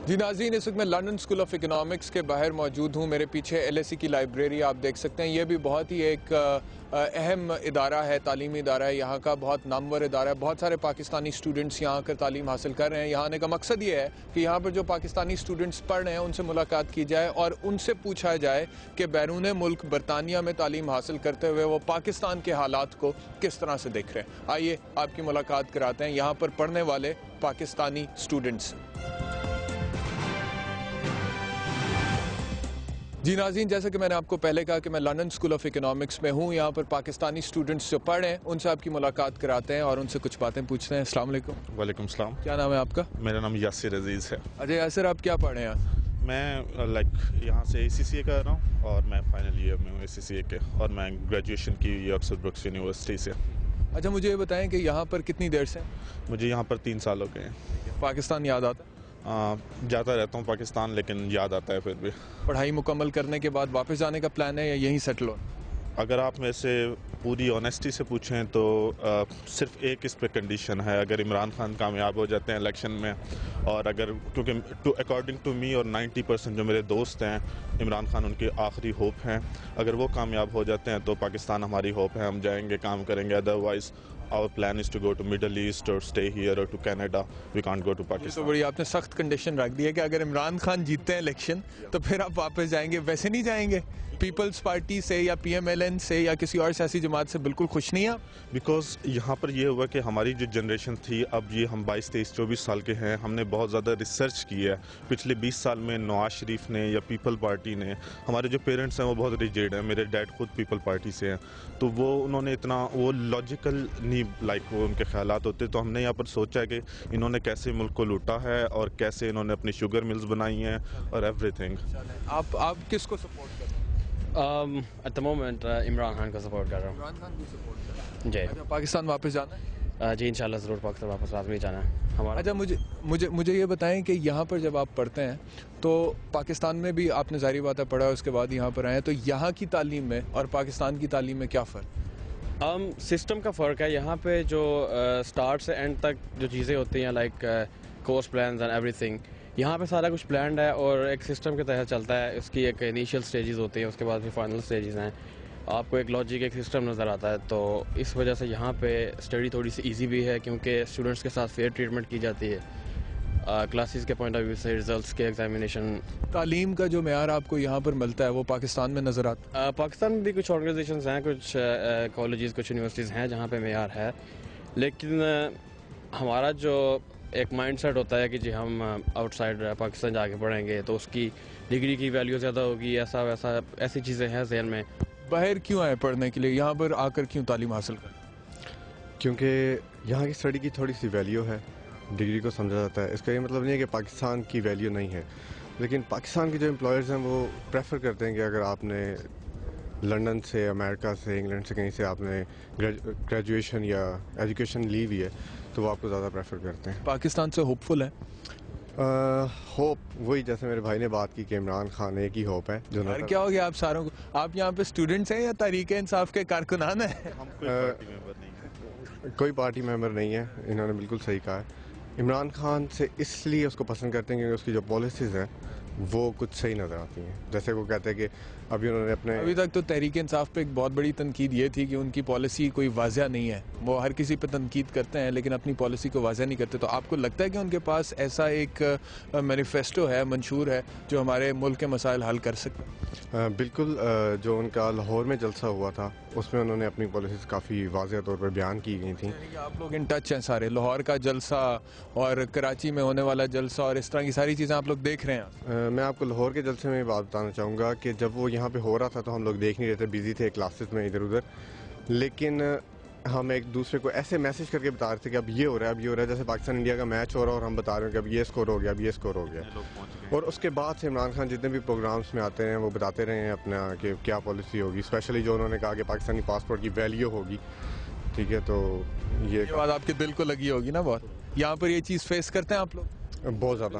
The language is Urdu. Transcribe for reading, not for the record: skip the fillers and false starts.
جی ناظرین، اس وقت میں لنڈن اسکول آف اکنامکس کے باہر موجود ہوں. میرے پیچھے ایل ایس سی کی لائبریری آپ دیکھ سکتے ہیں. یہ بھی بہت ہی ایک اہم ادارہ ہے، تعلیمی ادارہ ہے. یہاں کا بہت نامور ادارہ ہے. بہت سارے پاکستانی اسٹوڈنٹس یہاں آ کر تعلیم حاصل کر رہے ہیں. یہاں آنے کا مقصد یہ ہے کہ یہاں پر جو پاکستانی اسٹوڈنٹس پڑھ رہے ہیں ان سے ملاقات کی جائے اور ان سے پوچھا جائے کہ بیرون ملک برطانیہ میں تعلیم حاصل کرتے ہوئے وہ پاکستان کے حالات کو کس طرح سے دیکھ رہے ہیں. آئیے آپ کی ملاقات کراتے ہیں یہاں پر پڑھنے والے پاکستانی اسٹوڈنٹس. جی ناظرین، جیسا کہ میں نے آپ کو پہلے کہا کہ میں لنڈن اسکول آف اکنامکس میں ہوں. یہاں پر پاکستانی اسٹوڈنٹس جو پڑھ رہے ہیں ان سے آپ کی ملاقات کراتے ہیں اور ان سے کچھ باتیں پوچھتے ہیں. السلام علیکم. وعلیکم السلام. کیا نام ہے آپ کا؟ میرا نام یاسر عزیز ہے. اچھا یاسر، آپ کیا پڑھ رہے ہیں؟ میں یہاں سے ACCA کر رہا ہوں اور میں فائنل ایئر میں ہوں ACCA کے، اور میں گریجویشن کی یارکسل برکس یونیورسٹی سے. اچھا مجھے یہ بتائیں کہ یہاں پر کتنی دیر سے؟ مجھے یہاں پر 3 سال ہو گئے ہیں. پاکستان یاد آتا ہے؟ جاتا رہتا ہوں پاکستان، لیکن یاد آتا ہے پھر بھی. پڑھائی مکمل کرنے کے بعد واپس جانے کا پلان ہے یا یہیں سیٹل ہو؟ اگر آپ میں سے پوری آنیسٹی سے پوچھیں تو صرف ایک اس پہ کنڈیشن ہے. اگر عمران خان کامیاب ہو جاتے ہیں الیکشن میں، اور اگر کیونکہ اکارڈنگ ٹو می اور 90% جو میرے دوست ہیں، عمران خان ان کی آخری ہوپ ہیں. اگر وہ کامیاب ہو جاتے ہیں تو پاکستان ہماری ہوپ ہے، ہم جائیں گے، کام کریں گے. Otherwise our plan is to go to Middle East or stay here or to Canada. We can't go to Pakistan. تو بڑی آپ نے سخت کنڈیشن رکھ دی ہے کہ اگر عمران خان جیتتے ہیں الیکشن تو پھر آپ واپس جائیں گے. ویسے نہیں جائیں گے؟ پیپلز پارٹی سے یا PMLN سے یا کسی اور سیاسی جماعت سے بالکل خوش نہیں ہیں؟ بیکاز یہاں پر یہ ہوا کہ ہماری جو جنریشن تھی، اب یہ ہم 22, 23, 24 سال کے ہیں. ہم نے بہت زیادہ ریسرچ کی ہے پچھلے 20 سال میں. نواز شریف نے یا پیپل پارٹی نے، ہمارے جو پیرنٹس ہیں وہ بہت ریجیڈ ہیں. میرے ڈیڈ خود پیپل پارٹی سے ہیں، تو انہوں نے اتنا وہ لاجیکل نہیں، وہ ان کے خیالات ہوتے. تو ہم نے یہاں پر سوچا کہ انہوں نے کیسے ملک کو لوٹا ہے اور کیسے انہوں نے اپنی شوگر ملز بنائی ہیں اور ایوری تھنگ. آپ کس کو سپورٹ کرتے ہیں؟ At the moment Imran Khan کو سپورٹ کر رہا ہوں. عمران خان کو سپورٹ کر رہا ہوں. جی. اچھا پاکستان واپس جانا ہے؟ جی انشاءاللہ ضرور پاکستان واپس لازمی جانا ہے ہمارا. اچھا مجھے یہ بتائیں کہ یہاں پر جب آپ پڑھتے ہیں تو پاکستان میں بھی آپ نے ظاہری بات ہے پڑھا، اس کے بعد یہاں پر آئے ہیں، تو یہاں کی تعلیم میں اور پاکستان کی تعلیم میں کیا فرق؟ سسٹم کا فرق ہے. یہاں پہ جو سٹارٹ سے اینڈ تک جو چیزیں ہوتی ہیں like course plans and every thing, یہاں پہ سارا کچھ پلانڈ ہے اور ایک سسٹم کے تحت چلتا ہے. اس کی ایک انیشیل سٹیجز ہوتی ہیں، اس کے بعد پھر فائنل سٹیجز ہیں. آپ کو ایک لاجک، ایک سسٹم نظر آتا ہے. تو اس وجہ سے یہاں پہ اسٹڈی تھوڑی سی ایزی بھی ہے کیونکہ اسٹوڈنٹس کے ساتھ فیئر ٹریٹمنٹ کی جاتی ہے. کلاسز کے پوائنٹ آف ویو سے، ریزلٹس کے ایگزامینیشن. تعلیم کا جو معیار آپ کو یہاں پر ملتا ہے وہ پاکستان میں نظر آتا ہے؟ پاکستان میں بھی کچھ آرگنائزیشنز ہیں، کچھ کالجز، کچھ یونیورسٹیز ہیں جہاں پہ معیار ہے. لیکن ہمارا جو ایک مائنڈ سیٹ ہوتا ہے کہ جی ہم آؤٹ سائڈ پاکستان جا کے پڑھیں گے تو اس کی ڈگری کی ویلیو زیادہ ہوگی، ایسا ویسا، ایسی چیزیں ہیں ذہن میں. باہر کیوں آئے پڑھنے کے لیے؟ یہاں پر آ کر کیوں تعلیم حاصل کریں؟ کیونکہ یہاں کی اسٹڈی کی تھوڑی سی ویلیو ہے، ڈگری کو سمجھا جاتا ہے. اس کا یہ مطلب نہیں ہے کہ پاکستان کی ویلیو نہیں ہے، لیکن پاکستان کے جو امپلائرز ہیں وہ پریفر کرتے ہیں کہ اگر آپ نے لنڈن سے، امریکہ سے، انگلینڈ سے کہیں سے آپ نے گریجویشن یا ایجوکیشن لی ہوئی ہے تو وہ آپ کو زیادہ پریفر کرتے ہیں. پاکستان سے ہوپ فل ہے؟ ہوپ وہی جیسے میرے بھائی نے بات کی کہ عمران خان ایک ہی ہوپ ہے جو کیا ہو گیا آپ ساروں کو؟ آپ یہاں پہ اسٹوڈنٹس ہیں یا تحریک انصاف کے کارکنان ہیں؟ کوئی پارٹی ممبر نہیں ہے. انہوں نے بالکل صحیح کہا ہے. عمران خان سے اس لیے اس کو پسند کرتے ہیں کیونکہ اس کی جو پالیسیز ہیں وہ کچھ صحیح نظر آتی ہیں. جیسے وہ کہتے ہیں کہ ابھی انہوں نے ابھی تک تو تحریک انصاف پہ ایک بہت بڑی تنقید یہ تھی کہ ان کی پالیسی کوئی واضح نہیں ہے. وہ ہر کسی پہ تنقید کرتے ہیں لیکن اپنی پالیسی کو واضح نہیں کرتے. تو آپ کو لگتا ہے کہ ان کے پاس ایسا ایک مینیفیسٹو ہے، منشور ہے جو ہمارے ملک کے مسائل حل کر سکتا ہے؟ بالکل. جو ان کا لاہور میں جلسہ ہوا تھا اس میں انہوں نے اپنی پالیسیز کافی واضح طور پر بیان کی گئی تھیں. آپ لوگ ان ٹچ ہیں سارے، لاہور کا جلسہ اور کراچی میں ہونے والا جلسہ اور اس طرح کی ساری چیزیں آپ لوگ دیکھ رہے ہیں؟ میں آپ کو لاہور کے جلسے میں بات بتانا چاہوں گا کہ جب وہ یہاں پہ ہو رہا تھا تو ہم لوگ دیکھ نہیں رہے تھے، بیزی تھے کلاسز میں ادھر ادھر. لیکن ہم ایک دوسرے کو ایسے میسج کر کے بتا رہے تھے کہ اب یہ ہو رہا ہے، اب یہ ہو رہا ہے. جیسے پاکستان انڈیا کا میچ ہو رہا ہے اور ہم بتا رہے ہیں کہ اب یہ اسکور ہو گیا، اب یہ اسکور ہو گیا. اور اس کے بعد سے عمران خان جتنے بھی پروگرامس میں آتے ہیں وہ بتاتے رہے ہیں اپنا کہ کیا پالیسی ہوگی. اسپیشلی جو انہوں نے کہا کہ پاکستانی پاسپورٹ کی ویلیو ہوگی. ٹھیک ہے، تو یہ بات آپ کے دل کو لگی ہوگی نا بہت. یہاں پر یہ چیز فیس کرتے ہیں آپ لوگ؟ بہت زیادہ